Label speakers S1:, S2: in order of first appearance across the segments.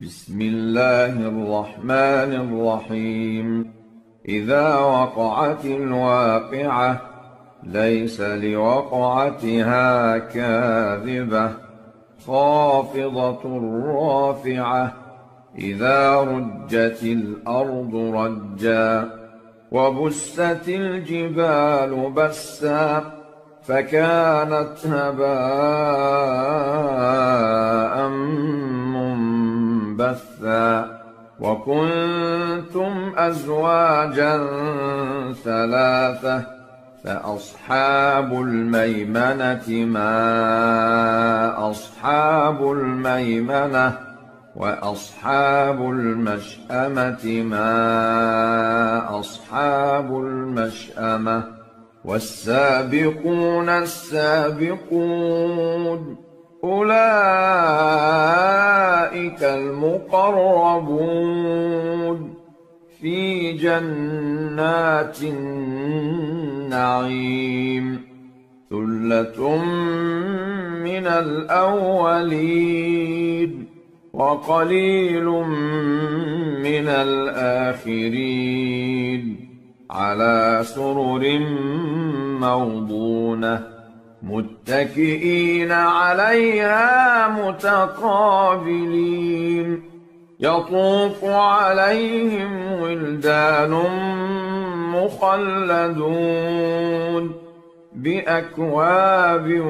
S1: بسم الله الرحمن الرحيم. إذا وقعت الواقعة ليس لوقعتها كاذبة خافضة رافعة إذا رجت الأرض رجا وبست الجبال بسا فكانت هباء منبثا وكنتم أزواجا ثلاثة فأصحاب الميمنة ما أصحاب الميمنة وأصحاب المشأمة ما أصحاب المشأمة والسابقون السابقون أولئك المقربون في جنات النعيم ثلة من الأولين وقليل من الآخرين على سرر موضونة متكئين عليها متقابلين يطوف عليهم ولدان مخلدون بأكواب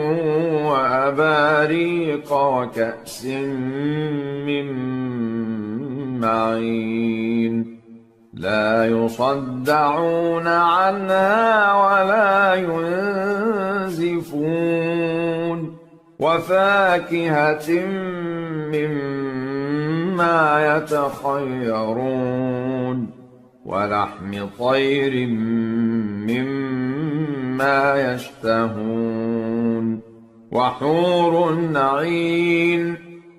S1: وأباريق وكأس من معين لا يصدعون عنها ولا ينزفون وفاكهة مما يتخيرون ولحم طير مما يشتهون وحور عين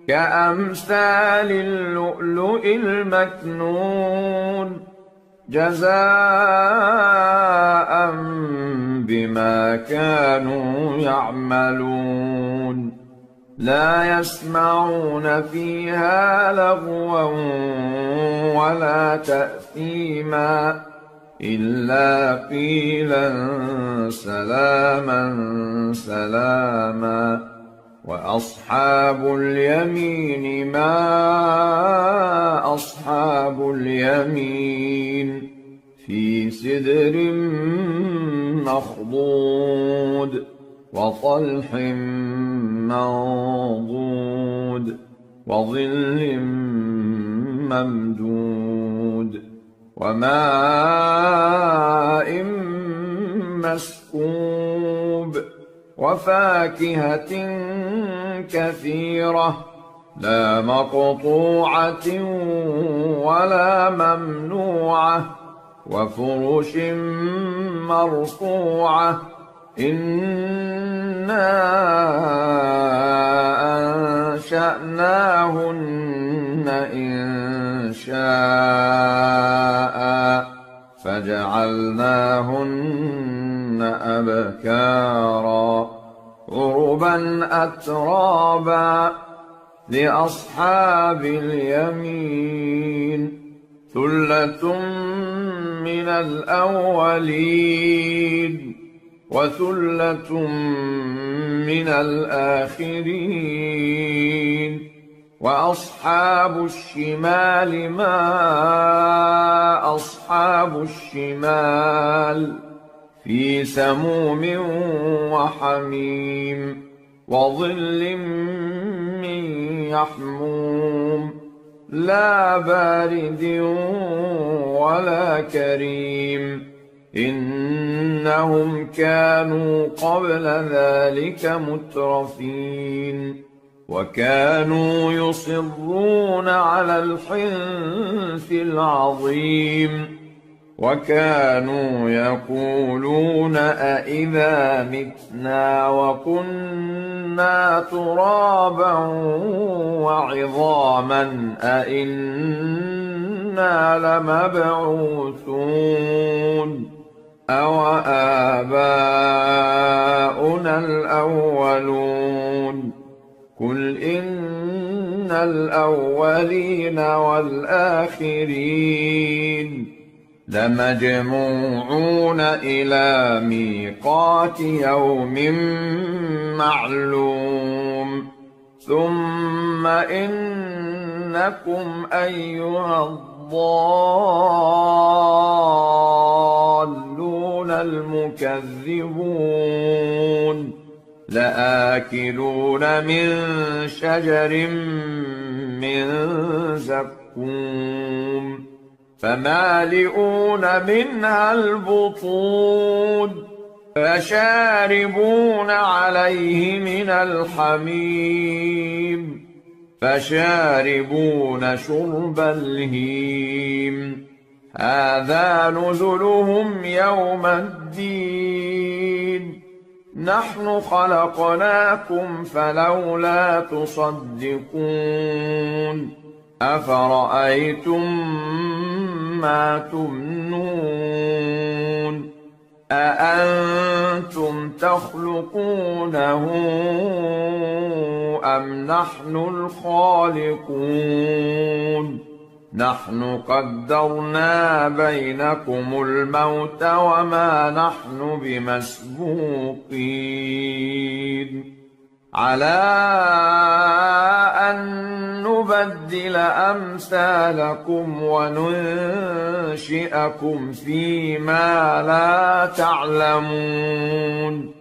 S1: كأمثال اللؤلؤ المكنون جزاء بما كانوا يعملون لا يسمعون فيها لغوا ولا تأثيما إلا قيلا سلاما سلاما وأصحاب اليمين ما أصحاب اليمين في سدر مخضود وطلح منضود وظل ممدود وماء مسكوب وفاكهة كثيرة لا مقطوعة ولا ممنوعة وفرش مرفوعة إنا أنشأناهن إنشاء فجعلناهن أبكارا عربا أترابا لأصحاب اليمين ثلة من الأولين وثلة من الآخرين وأصحاب الشمال ما أصحاب الشمال في سموم وحميم وظل من يحموم لا بارد ولا كريم إنهم كانوا قبل ذلك مترفين وكانوا يصرون على الحنث العظيم وكانوا يقولون أإذا متنا وكنا ترابا وعظاما أإنا لمبعوثون أوآباؤنا الأولون قل إن الأولين والآخرين لمجموعون إلى ميقات يوم معلوم ثم إنكم أيها الضالون المكذبون لآكلون من شجر من زقوم فمالئون منها البطون فشاربون عليه من الحميم فشاربون شرب الهيم هذا نزلهم يوم الدين نحن خلقناكم فلولا تصدقون أفرأيتم ما تمنون أأنتم تخلقونه أم نحن الخالقون نحن قدرنا بينكم الموت وما نحن بمسبوقين على أن نبدل أمثالكم وننشئكم فيما لا تعلمون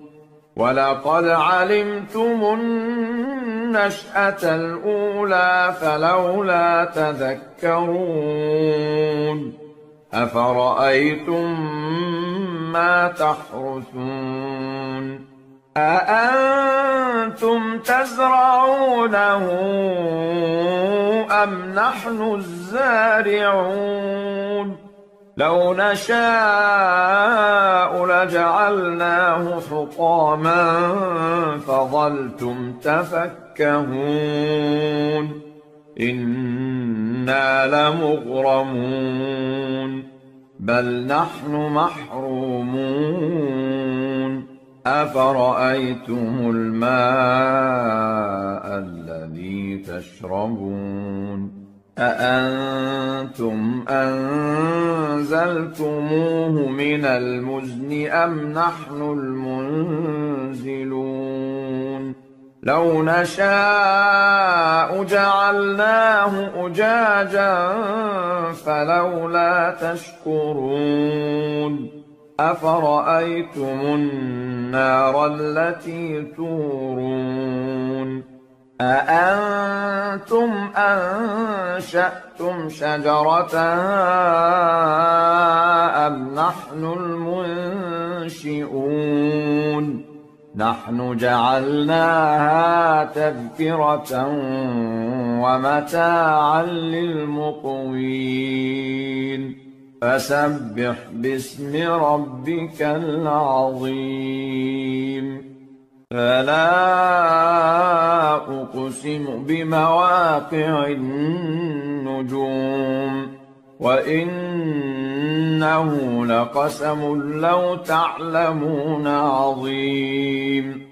S1: ولقد علمتم النشأة الأولى فلولا تذكرون أفرأيتم ما تحرثون أأنتم تزرعونه أم نحن الزارعون لو نشاء لجعلناه حطاما فظلتم تفكهون إنا لمغرمون بل نحن محرومون أفرأيتم الماء الذي تشربون أأنتم أنزلتموه من المزن أم نحن المنزلون لو نشاء جعلناه أجاجا فلولا تشكرون أفرأيتم النار التي تورون أأنتم أنشأتم شجرتها أم نحن المنشئون نحن جعلناها تذكرة ومتاعا للمقوين فسبح باسم ربك العظيم فلا أقسم بمواقع النجوم وإنه لقسم لو تعلمون عظيم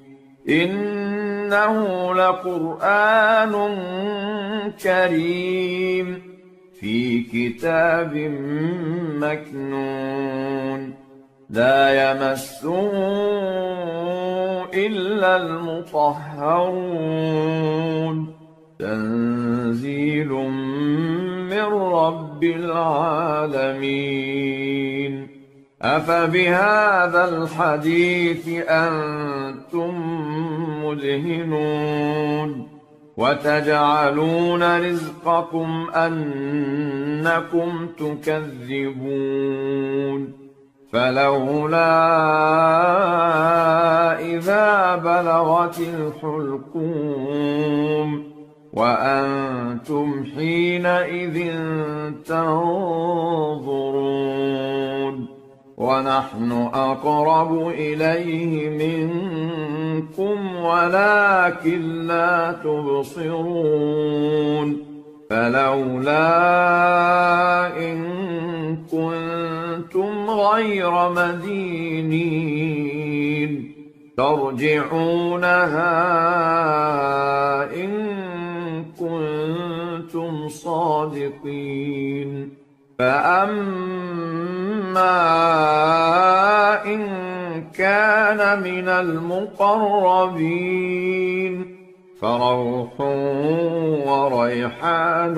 S1: إنه لقرآن كريم في كتاب مكنون لا يمسه إلا المطهرون تنزيل من رب العالمين أفبهذا الحديث أنتم مدهنون وتجعلون رزقكم أنكم تكذبون فلولا إذا بلغت الحلقوم وأنتم حينئذ تنظرون ونحن أقرب إليه منكم ولكن لا تبصرون فلولا إن كنتم غير مدينين ترجعونها إن كنتم صادقين فأما إن كان من المقربين فروح وريحان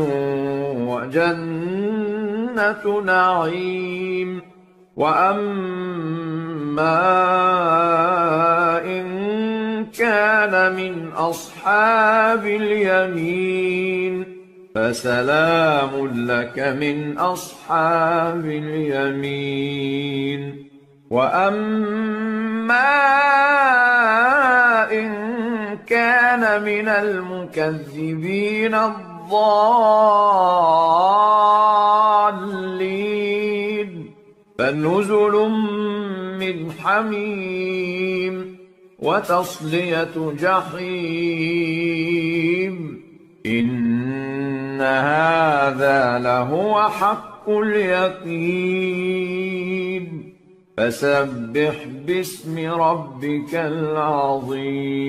S1: وجنة نعيم وأما إن كان من أصحاب اليمين فسلام لك من أصحاب اليمين وأما إن كان من المكذبين الضالين فنزل من حميم وتصلية جحيم إن هذا لهو حق اليقين فسبح باسم ربك العظيم